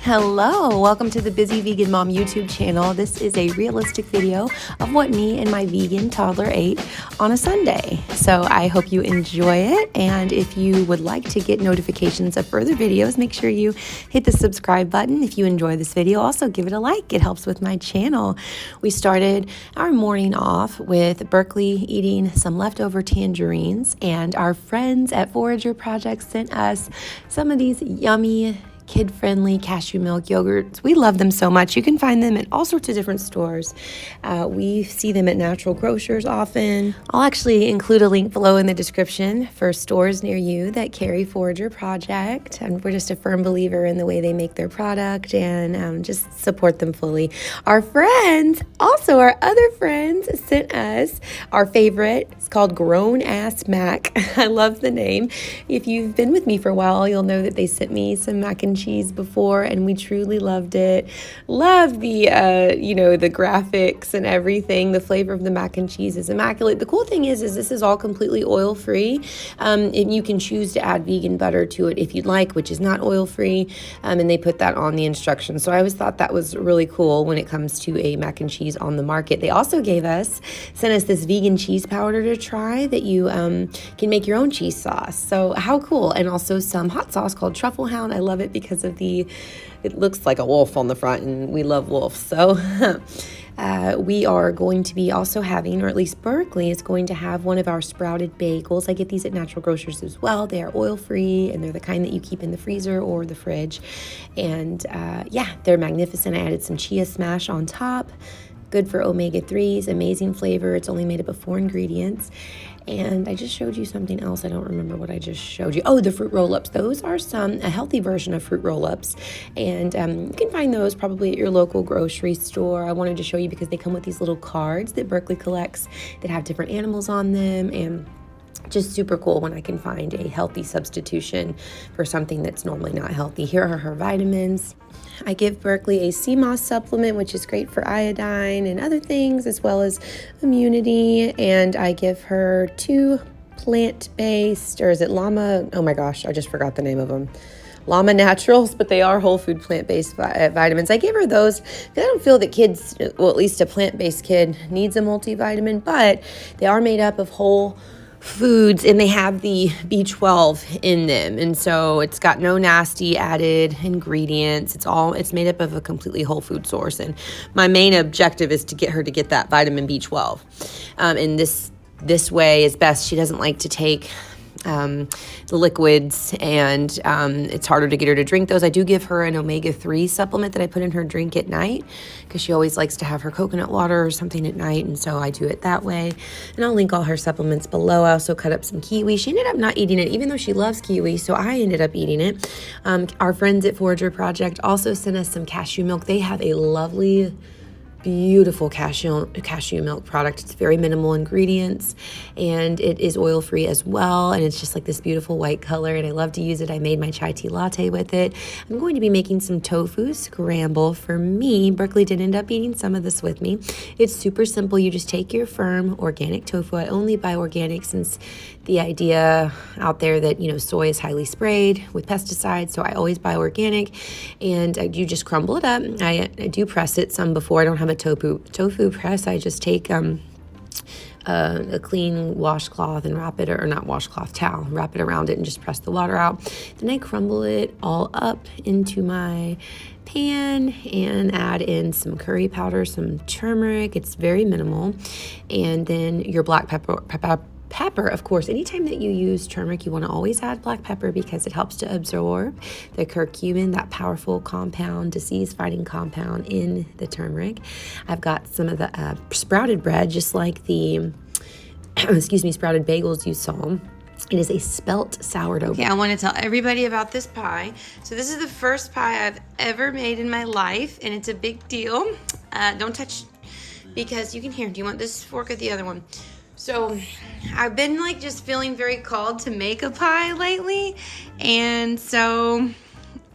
Hello, welcome to the Busy Vegan Mom YouTube channel. This is a realistic video of what me and my vegan toddler ate on a Sunday. So I hope you enjoy it, and if you would like to get notifications of further videos, make sure you hit the subscribe button. If you enjoy this video, also give it a like. It helps with my channel. We started our morning off with Berkley eating some leftover tangerines, and our friends at Forager Project sent us some of these yummy kid-friendly cashew milk yogurts. We love them so much. You can find them at all sorts of different stores. We see them at natural grocers often. I'll actually include a link below in the description for stores near you that carry Forager Project. And we're just a firm believer in the way they make their product and just support them fully. Our friends, also our other friends, sent us our favorite. It's called Grown Ass Mac. I love the name. If you've been with me for a while, you'll know that they sent me some mac and cheese before, and we truly loved it. Loved the the graphics and everything. The flavor of the mac and cheese is immaculate. The cool thing is this is all completely oil free, and you can choose to add vegan butter to it if you'd like, which is not oil free, and they put that on the instructions. So I always thought that was really cool when it comes to a mac and cheese on the market. They also sent us this vegan cheese powder to try that you can make your own cheese sauce. So how cool. And also some hot sauce called Truffle Hound. I love it because of it looks like a wolf on the front, and we love wolves. So we are going to be also having, or at least Berkley is going to have, one of our sprouted bagels. I get these at natural grocers as well. They are oil free, and they're the kind that you keep in the freezer or the fridge. And yeah, they're magnificent. I added some chia smash on top. Good for omega-3s, amazing flavor. It's only made up of 4 ingredients. And I just showed you something else. I don't remember what I just showed you. Oh, the fruit roll-ups. Those are a healthy version of fruit roll-ups. And you can find those probably at your local grocery store. I wanted to show you because they come with these little cards that Berkley collects that have different animals on them, and just super cool when I can find a healthy substitution for something that's normally not healthy. Here are her vitamins. I give Berkley a Seamoss supplement, which is great for iodine and other things, as well as immunity. And I give her 2 plant-based, or is it llama? Oh my gosh, I just forgot the name of them. Llama Naturals, but they are whole food plant-based vitamins. I gave her those because I don't feel that kids, well, at least a plant-based kid, needs a multivitamin, but they are made up of whole foods, and they have the B12 in them, and so it's got no nasty added ingredients. It's made up of a completely whole food source, and my main objective is to get her to get that vitamin B12, and this way is best. She doesn't like to take the liquids, and it's harder to get her to drink those. I do give her an omega-3 supplement that I put in her drink at night because she always likes to have her coconut water or something at night, and so I do it that way. And I'll link all her supplements below. I also cut up some kiwi. She ended up not eating it, even though she loves kiwi, so I ended up eating it. Our friends at Forager Project also sent us some cashew milk. They have a lovely, beautiful cashew milk product. It's very minimal ingredients, and it is oil free as well, and it's just like this beautiful white color, and I love to use it. I made my chai tea latte with it. I'm going to be making some tofu scramble for me. Berkley did end up eating some of this with me. It's super simple. You just take your firm organic tofu. I only buy organic since the idea out there that soy is highly sprayed with pesticides, so I always buy organic. And you just crumble it up. I do press it some before. I don't have a tofu press. I just take a clean washcloth and wrap it, or not washcloth, towel, wrap it around it and just press the water out. Then I crumble it all up into my pan and add in some curry powder, some turmeric. It's very minimal. And then your black pepper, of course. Anytime that you use turmeric, you want to always add black pepper because it helps to absorb the curcumin, that powerful compound, disease-fighting compound in the turmeric. I've got some of the sprouted bread, just like the sprouted bagels you saw. It is a spelt sourdough. Okay, I want to tell everybody about this pie. So this is the first pie I've ever made in my life, and it's a big deal. Don't touch, because you can hear. Do you want this fork or the other one? So I've been just feeling very called to make a pie lately, and so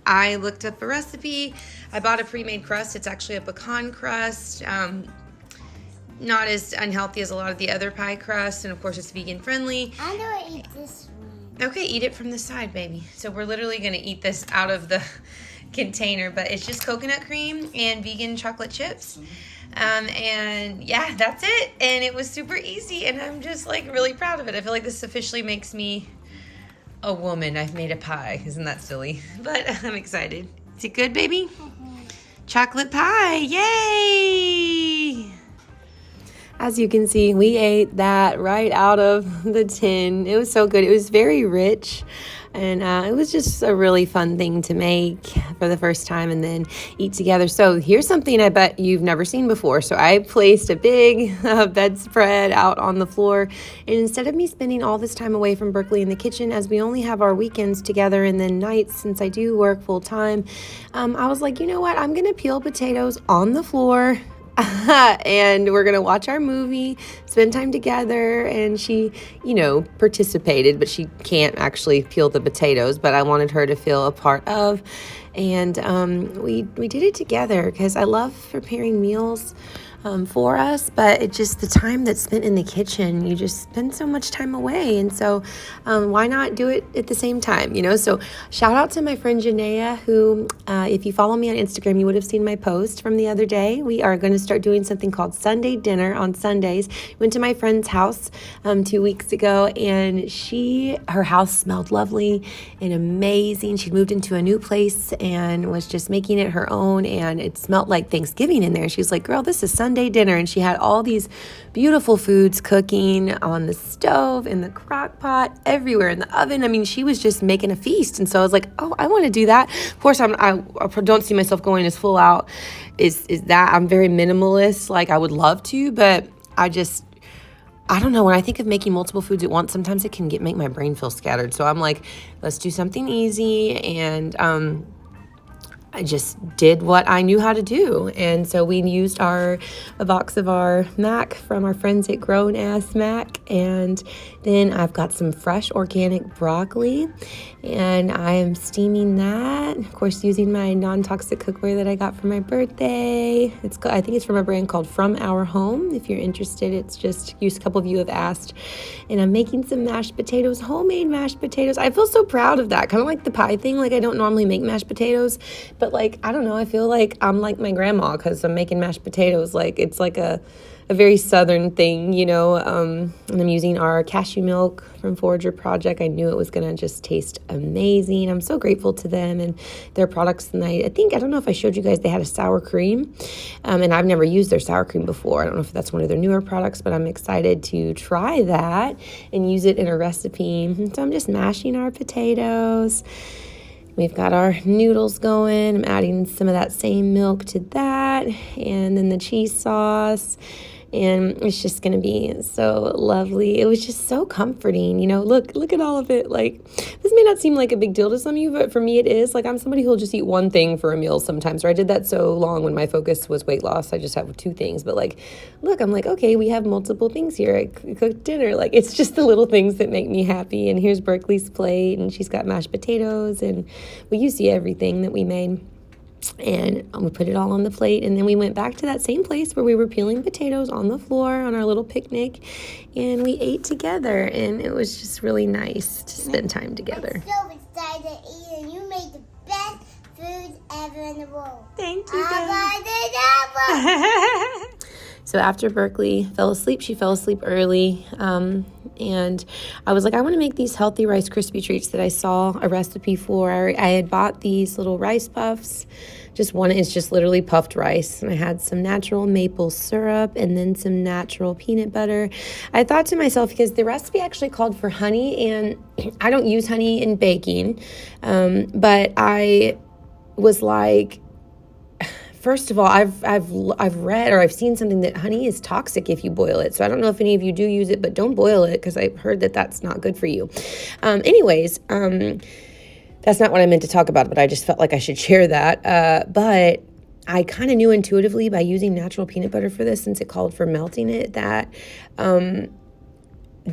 I looked up a recipe. I bought a pre-made crust. It's actually a pecan crust. Not as unhealthy as a lot of the other pie crusts, and of course it's vegan friendly. I'm gonna eat this one. Okay, eat it from the side, baby. So we're literally gonna eat this out of the container, but it's just coconut cream and vegan chocolate chips. And yeah, that's it. And it was super easy, and I'm just like really proud of it. I feel like this officially makes me a woman. I've made a pie. Isn't that silly? But I'm excited. Is it good, baby? Chocolate pie. Yay! As you can see, we ate that right out of the tin. It was so good. It was very rich, and it was just a really fun thing to make for the first time and then eat together. So here's something I bet you've never seen before. So I placed a big bedspread out on the floor, and instead of me spending all this time away from Berkley in the kitchen, as we only have our weekends together and then nights since I do work full time, I was like, you know what? I'm going to peel potatoes on the floor. And we're gonna watch our movie, spend time together. And she, participated, but she can't actually peel the potatoes, but I wanted her to feel a part of. And we did it together because I love preparing meals for us, but it's just the time that's spent in the kitchen. You just spend so much time away, and so why not do it at the same time, So shout out to my friend Janaea, who, if you follow me on Instagram, you would have seen my post from the other day. We are going to start doing something called Sunday dinner on Sundays. Went to my friend's house 2 weeks ago, and her house smelled lovely and amazing. She'd moved into a new place and was just making it her own, and it smelled like Thanksgiving in there. She was like, girl, this is Sunday dinner. And she had all these beautiful foods cooking on the stove, in the crock pot, everywhere, in the oven. I mean, she was just making a feast. And so I was like, oh, I want to do that. Of course, I don't see myself going as full out is that. I'm very minimalist. Like, I would love to, but I don't know. When I think of making multiple foods at once, sometimes it can make my brain feel scattered. So I'm like, let's do something easy. And I just did what I knew how to do. And so we used a box of our mac from our friends at Grown Ass Mac. And then I've got some fresh organic broccoli, and I am steaming that. Of course, using my non-toxic cookware that I got for my birthday. I think it's from a brand called From Our Home. If you're interested, it's just a couple of you have asked. And I'm making some mashed potatoes, homemade mashed potatoes. I feel so proud of that. Kind of like the pie thing. Like, I don't normally make mashed potatoes, but like, I don't know, I feel like I'm like my grandma because I'm making mashed potatoes. Like, it's like a very southern thing, and I'm using our cashew milk from Forager Project. I knew it was going to just taste amazing. I'm so grateful to them and their products. And I don't know if I showed you guys, they had a sour cream, and I've never used their sour cream before. I don't know if that's one of their newer products, but I'm excited to try that and use it in a recipe. And so I'm just mashing our potatoes. We've got our noodles going. I'm adding some of that same milk to that, and then the cheese sauce. And it's just going to be so lovely. It was just so comforting. Look at all of it. Like, this may not seem like a big deal to some of you, but for me it is. Like, I'm somebody who'll just eat one thing for a meal sometimes. Or I did that so long when my focus was weight loss. I just have two things. But like, look, I'm like, okay, we have multiple things here. I cooked dinner. Like, it's just the little things that make me happy. And here's Berkley's plate, and she's got mashed potatoes. And you see everything that we made. And we put it all on the plate, and then we went back to that same place where we were peeling potatoes on the floor on our little picnic, and we ate together, and it was just really nice to spend time together. I'm so excited to eat, and you made the best food ever in the world. Thank you. So after Berkley fell asleep, she fell asleep early, and I was like, I want to make these healthy Rice Krispie treats that I saw a recipe for. I had bought these little rice puffs. Just one is just literally puffed rice, and I had some natural maple syrup and then some natural peanut butter. I thought to myself, because the recipe actually called for honey, and I don't use honey in baking, but I was like, first of all, I've read or I've seen something that honey is toxic if you boil it. So I don't know if any of you do use it, but don't boil it because I've heard that that's not good for you. That's not what I meant to talk about, but I just felt like I should share that. But I kind of knew intuitively by using natural peanut butter for this, since it called for melting it, that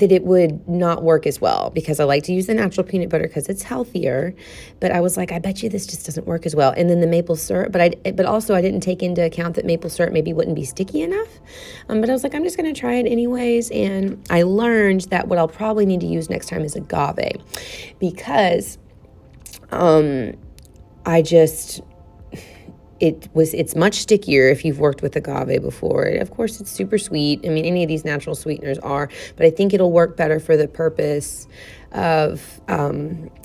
it would not work as well, because I like to use the natural peanut butter because it's healthier. But I was like, I bet you this just doesn't work as well. And then the maple syrup, but also I didn't take into account that maple syrup maybe wouldn't be sticky enough. But I was like, I'm just going to try it anyways. And I learned that what I'll probably need to use next time is agave, because it's much stickier if you've worked with agave before. Of course, it's super sweet. I mean, any of these natural sweeteners are, but I think it'll work better for the purpose of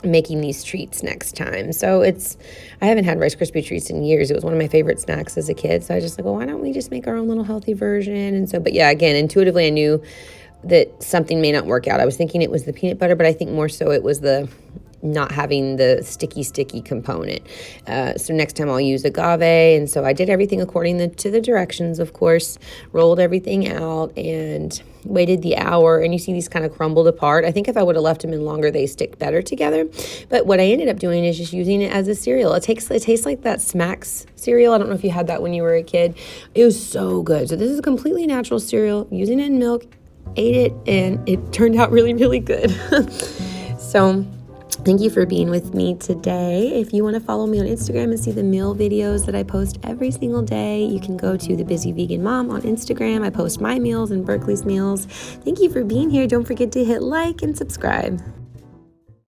making these treats next time. So I haven't had Rice Krispie treats in years. It was one of my favorite snacks as a kid. So I was just like, well, why don't we just make our own little healthy version? And so, but yeah, again, intuitively I knew that something may not work out. I was thinking it was the peanut butter, but I think more so it was the not having the sticky component. So next time I'll use agave. And so I did everything according to the directions, of course, rolled everything out and waited the hour. And you see these kind of crumbled apart. I think if I would have left them in longer, they stick better together. But what I ended up doing is just using it as a cereal. It tastes like that Smacks cereal. I don't know if you had that when you were a kid. It was so good. So this is a completely natural cereal, using it in milk, ate it, and it turned out really, really good. So thank you for being with me today. If you want to follow me on Instagram and see the meal videos that I post every single day, you can go to The Busy Vegan Mom on Instagram. I post my meals and Berkley's meals. Thank you for being here. Don't forget to hit like and subscribe.